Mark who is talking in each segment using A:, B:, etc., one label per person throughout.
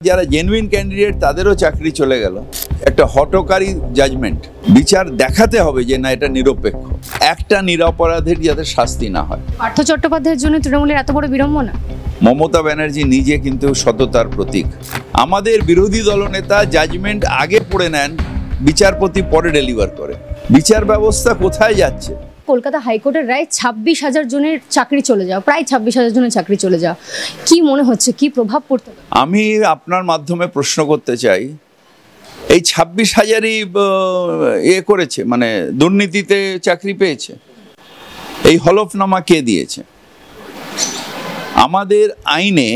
A: যারা genuine candidate তাদেরও চাকরি চলে গেল। একটা হটকারী জাজমেন্ট, বিচার দেখাতে হবে যে না এটা নিরপেক্ষ, একটা নিরপরাধের যাতে শাস্তি না হয়।
B: পার্থ চট্টোপাধ্যায়ের জন্য তৃণমূলের এত বড় বিড়ম্বনা।
A: মমতা ব্যানার্জি নিজে কিন্তু সততার প্রতীক। আমাদের বিরোধী দলনেতা জাজমেন্ট আগে পড়ে নেন, বিচারপতি পরে ডেলিভার করে। বিচার ব্যবস্থা কোথায় যাচ্ছে?
B: কলকাতা হাইকোর্টের রায় 26,000 জনের চাকরি চলে যাওয়া, প্রায় 26,000 জনের চাকরি চলে যাওয়া, কি মনে হচ্ছে কি প্রভাব পড়তে পারে?
A: আমি আপনার মাধ্যমে প্রশ্ন করতে চাই, এই 26,000ই করেছে, মানে দুর্নীতিতে চাকরি পেয়েছে? এই হলফনামা কে দিয়েছে? আমাদের আইনে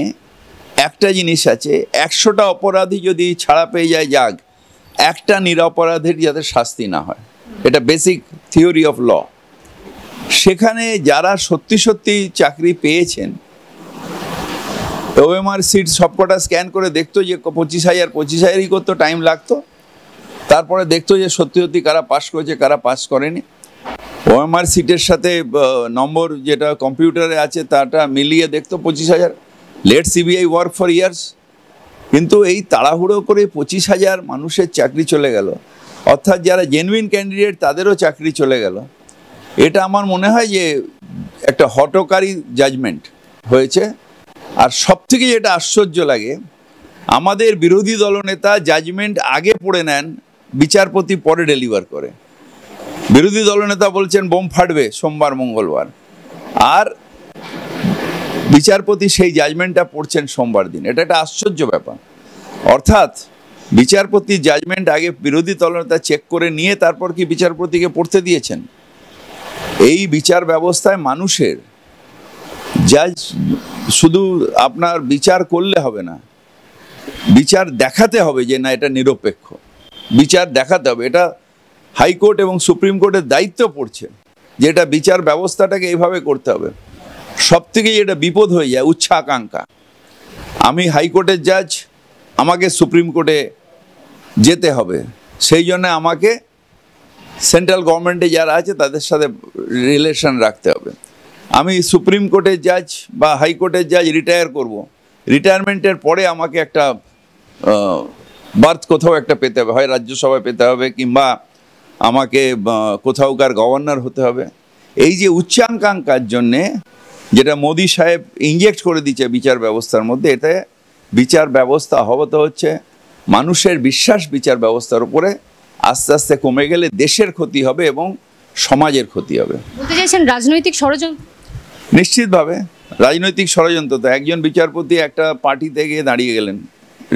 A: একটা জিনিস আছে, 100টা অপরাধী যদি ছাড়া পেয়ে যায় যাক, একটা নিরপরাধের যাতে শাস্তি না হয়। এটা বেসিক থিওরি অফ ল। সেখানে যারা সত্যি সত্যি চাকরি পেয়েছেন, ওএমআর সিট সবকটা স্ক্যান করে দেখতো যে 25,000ই করতো, টাইম লাগতো। তারপরে দেখতো যে সত্যি সত্যি কারা পাস করেছে কারা পাস করেনি। ওএমআর সিটের সাথে নম্বর যেটা কম্পিউটারে আছে তাটা মিলিয়ে দেখতো 25,000। Let CBI work for years. কিন্তু এই তাড়াহুড়ো করে 25,000 মানুষের চাকরি চলে গেল, অর্থাৎ যারা জেনুইন ক্যান্ডিডেট তাদেরও চাকরি চলে গেল। এটা আমার মনে হয় যে একটা হটকারী জাজমেন্ট হয়েছে। আর সবথেকে যেটা আশ্চর্য লাগে, আমাদের বিরোধী দলনেতা জাজমেন্ট আগে পড়ে নেন, বিচারপতি পরে ডেলিভার করে। বিরোধী দলনেতা বলছেন বোম ফাটবে সোমবার মঙ্গলবার, আর বিচারপতি সেই জাজমেন্টটা পড়ছেন সোমবার দিন। এটা একটা আশ্চর্য ব্যাপার। অর্থাৎ বিচারপতি জাজমেন্ট আগে বিরোধী দলনেতা চেক করে নিয়ে তারপর কি বিচারপতিকে পড়তে দিয়েছেন? এই বিচার ব্যবস্থায় মানুষের জাজ শুধু আপনার বিচার করলে হবে না, বিচার দেখাতে হবে যে না এটা নিরপেক্ষ, বিচার দেখাতে হবে। এটা হাইকোর্ট এবং সুপ্রিম কোর্টের দায়িত্ব পড়ছে যে এটা বিচার ব্যবস্থাটাকে এইভাবে করতে হবে। সব থেকে যেটা বিপদ হয়ে যায় উচ্চাকাঙ্ক্ষা। আমি হাইকোর্টের জাজ, আমাকে সুপ্রিম কোর্টে যেতে হবে, সেই জন্য আমাকে সেন্ট্রাল গভর্নমেন্টে যারা আছে তাদের সাথে রিলেশন রাখতে হবে। আমি সুপ্রিম কোর্টের জাজ বা হাইকোর্টের জাজ রিটায়ার করব, রিটায়ারমেন্টের পরে আমাকে একটা বার্থ কোথাও একটা পেতে হবে, হয় রাজ্যসভায় পেতে হবে কিংবা আমাকে কোথাওকার গভর্নর হতে হবে। এই যে উচ্চাকাঙ্ক্ষার জন্যে যেটা মোদি সাহেব ইনজেক্ট করে দিচ্ছে বিচার ব্যবস্থার মধ্যে, এতে বিচার ব্যবস্থা হবত হচ্ছে মানুষের বিশ্বাস বিচার ব্যবস্থার উপরে আস্তে আস্তে কমে গেলে দেশের ক্ষতি হবে এবং সমাজের ক্ষতি হবে।
B: বলতে চাইছেন রাজনৈতিক ষড়যন্ত্র?
A: নিশ্চিতভাবে রাজনৈতিক ষড়যন্ত্র। তো একজন বিচারপতি একটা পার্টিতে গিয়ে দাঁড়িয়ে গেলেন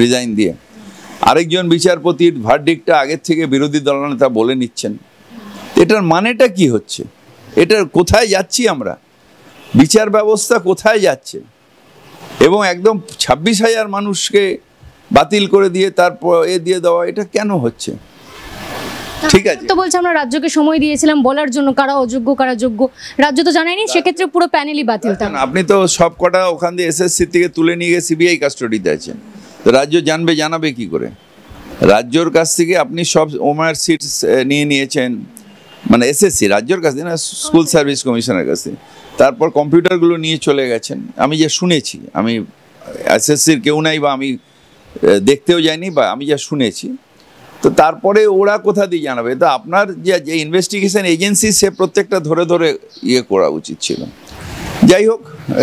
A: রিজাইন দিয়ে, আরেকজন বিচারপতির ভার্ডিক্টটা আগের থেকে বিরোধী দলনেতা বলে নিচ্ছেন। এটার মানেটা কি হচ্ছে? এটার কোথায় যাচ্ছি আমরা? বিচার ব্যবস্থা কোথায় যাচ্ছে? এবং একদম 26,000 মানুষকে বাতিল করে দিয়ে তারপর দিয়ে দেওয়া, এটা কেন হচ্ছে? ঠিক আছে,
B: তো বলছে আমরা রাজ্যকে সময় দিয়েছিলাম বলার জন্য কারা অযোগ্য কারা যোগ্য, রাজ্য তো জানায়নি, সেক্ষেত্রে পুরো প্যানেলই বাতিল।
A: আপনি তো সব কটা ওখান দিয়ে এসএসসি থেকে তুলে নিয়ে গিয়ে সিবিআই কাস্টডিতে আছেন, তো রাজ্য জানাবে কি করে? রাজ্যর কাছ থেকে আপনি সব ওমার সিটস নিয়ে নিয়েছেন, মানে এসএসসি রাজ্যের কাছ থেকে না, স্কুল সার্ভিস কমিশনের কাছে। তারপর কম্পিউটারগুলো নিয়ে চলে গেছেন, আমি যা শুনেছি। আমি এসএসসির কেউ নাই বা আমি দেখতেও যাইনি, বা আমি যা শুনেছি। তো তারপরে ওরা কোথা দিয়ে জানাবে? তো আপনার যে ইনভেস্টিগেশন এজেন্সি, সে প্রত্যেকটা ধরে ধরে করা উচিত ছিল। যাই হোক,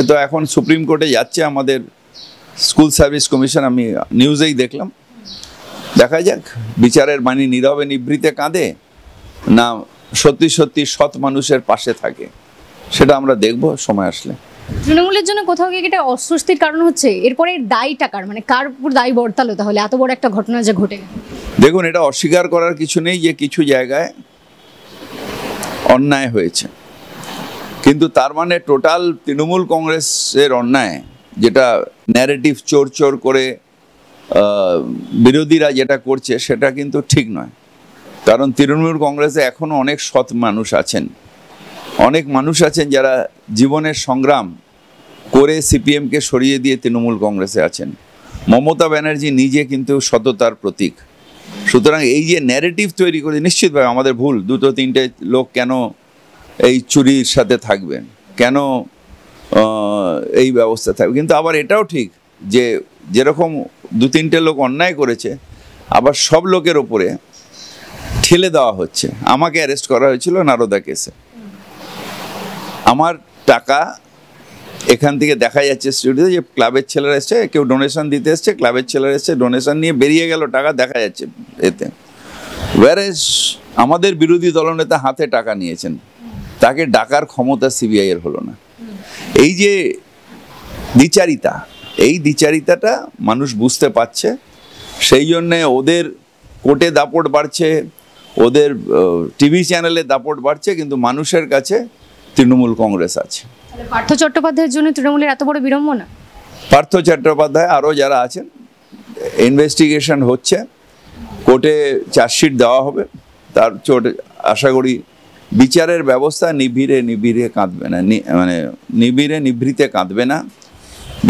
A: তো এখন সুপ্রিম কোর্টে যাচ্ছে আমাদের স্কুল সার্ভিস কমিশন, আমি নিউজেই দেখলাম। দেখা যাক বিচারের বাণী নীরবে নিভৃতে কাঁদে না সত্যি সত্যি সৎ মানুষের পাশে থাকে, সেটা আমরা দেখব সময় আসলে।
B: তৃণমূলের জন্য কোথাও গিয়ে এটা অস্বস্তির কারণ হচ্ছে, এরপরে দায়টা কার, মানে কার উপর দায় বর্তালো তাহলে এত বড় একটা ঘটনা যে ঘটে গেল?
A: দেখুন, এটা অস্বীকার করার কিছু নেই যে কিছু জায়গায় অন্যায় হয়েছে, কিন্তু তার মানে টোটাল তৃণমূল কংগ্রেসের অন্যায়, যেটা ন্যারেটিভ চোর চোর করে বিরোধীরা যেটা করছে, সেটা কিন্তু ঠিক নয়। কারণ তৃণমূল কংগ্রেসে এখনও অনেক সৎ মানুষ আছেন, অনেক মানুষ আছেন যারা জীবনের সংগ্রাম করে সিপিএমকে সরিয়ে দিয়ে তৃণমূল কংগ্রেসে আছেন। মমতা ব্যানার্জি নিজে কিন্তু সততার প্রতীক। সুতরাং এই যে ন্যারেটিভ তৈরি করে, নিশ্চিতভাবে আমাদের ভুল। 2-3টে লোক কেন এই চুরির সাথে থাকবেন, কেন এই ব্যবস্থা থাকবে? কিন্তু আবার এটাও ঠিক যে যেরকম 2-3টে লোক অন্যায় করেছে, আবার সব লোকের ওপরে ঠেলে দেওয়া হচ্ছে। আমাকে অ্যারেস্ট করা হয়েছিল নারদা কেসে। আমার টাকা এখান থেকে দেখা যাচ্ছে স্টুডিওতে যে ক্লাবের ছেলেরা এসছে, কেউ ডোনেশন দিতে এসছে, ক্লাবের ছেলেরা এসছে, ডোনেশন নিয়ে বেরিয়ে গেল, টাকা দেখা যাচ্ছে এতে। ওয়ারেস আমাদের বিরোধী দলনেতা হাতে টাকা নিয়েছেন, তাকে ডাকার ক্ষমতা সিবিআই এর হলো না। এই যে দ্বিচারিতা, এই দ্বিচারিতাটা মানুষ বুঝতে পারছে, সেই জন্যে ওদের কোর্টে দাপট বাড়ছে, ওদের টিভি চ্যানেলে দাপট বাড়ছে, কিন্তু মানুষের কাছে তৃণমূল কংগ্রেস আছে।
B: তাহলে পার্থ চট্টোপাধ্যায়ের জন্য তৃণমূলের এত বড় বিড়ম্বনা?
A: পার্থ চট্টোপাধ্যায় আরও যারা আছেন, ইনভেস্টিগেশন হচ্ছে, কোর্টে চার্জশিট দেওয়া হবে, তার চোটে আশা করি বিচারের ব্যবস্থা নিবিড়ে কাঁদবে না, মানে নিভৃতে কাঁদবে না।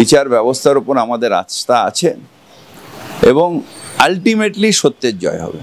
A: বিচার ব্যবস্থার উপর আমাদের আস্থা আছে এবং আলটিমেটলি সত্যের জয় হবে।